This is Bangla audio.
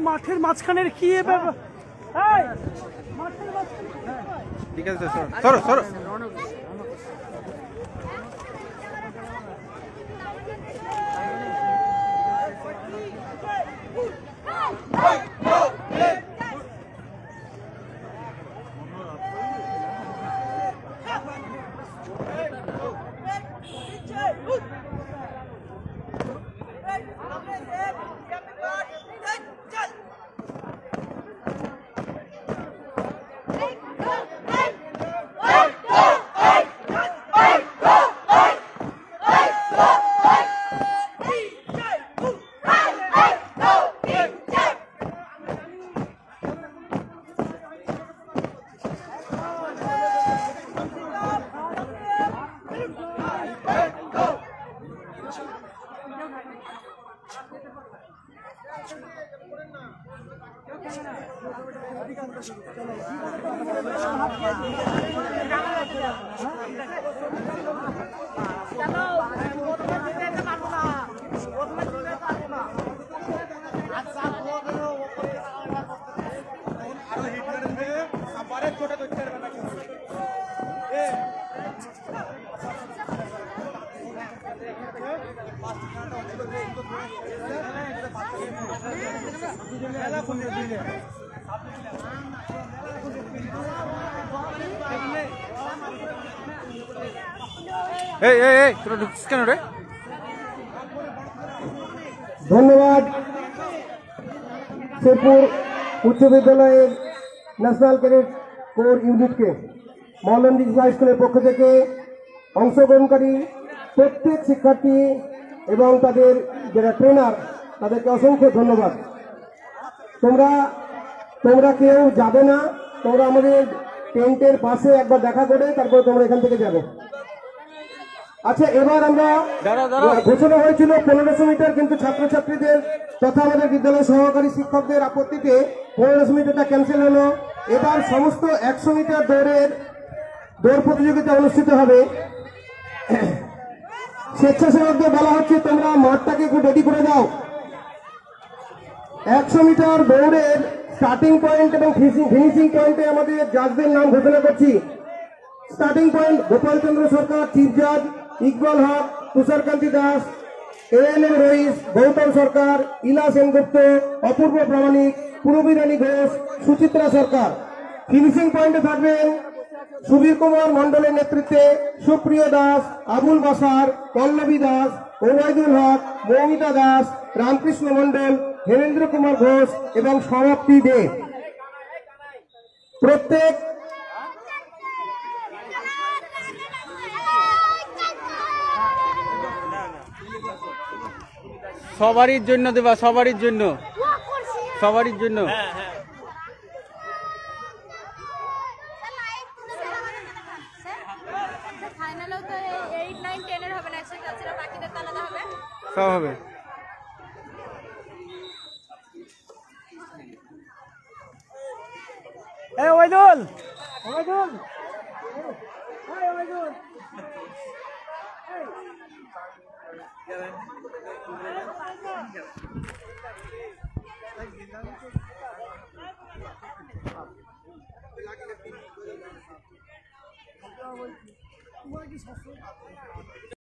মাঠের মাঝখানের কি ব্যাপার? ঠিক আছে, সরো সরো। তোরা ঢুকছিস কেন রে? ধন্যবাদ শেরপুর উচ্চ বিদ্যালয়ের ন্যাশনাল ক্যাডেট কোর ইউনিটকে মৌলানা হাই স্কুলের পক্ষ থেকে অংশগ্রহণকারী প্রত্যেক শিক্ষার্থী এবং তাদের যারা ট্রেনার তাদেরকে অসংখ্য ধন্যবাদ। তোমরা কেউ যাবে না, তোমরা আমাদের টেন্টের পাশে একবার দেখা করে তারপর তোমরা এখান থেকে যাবে। আচ্ছা, এবার আমরা ঘোষণা হয়েছিল 1500 মিটার, কিন্তু ছাত্রছাত্রীদের তথা আমাদের বিদ্যালয় সহকারী শিক্ষকদের আপত্তিতে 1500 মিটারটা ক্যান্সেল হলো। এবার সমস্ত 100 মিটার দৌড় প্রতিযোগিতা অনুষ্ঠিত হবে। স্বেচ্ছাসেবকদের বলা হচ্ছে তোমরা মাঠটাকে একটু রেডি করে দাও। 100 মিটার দৌড়ের স্টার্টিং পয়েন্ট এবং ফিনিশিং পয়েন্টে আমাদের জাজদের নাম ঘোষণা করছি। স্টার্টিং পয়েন্ট গোপাল চন্দ্র সরকার, চিফ জাজ ইকবাল হক, তুষারকান্তি দাস, ANM রইস, গৌতম সরকার, ইলা সেনগুপ্ত, অপূর্ব প্রামাণিক, পূরবী রানী ঘোষ, সুচিত্রা সরকার। ফিনিশিং পয়েন্টে থাকবেন সুবীর কুমার মন্ডলের নেতৃত্বে সুপ্রিয় দাস, আবুল বাসার, পল্লবী দাস, ওবায়দুল হক, মৌমিতা দাস, রামকৃষ্ণ মন্ডল, হেমেন্দ্র কুমার ঘোষ এবং সমাপ্তি দে। প্রত্যেক সবারই জন্য দেবা, সবারই জন্য, সবারই জন্য। সব হবে। ওবায়দুল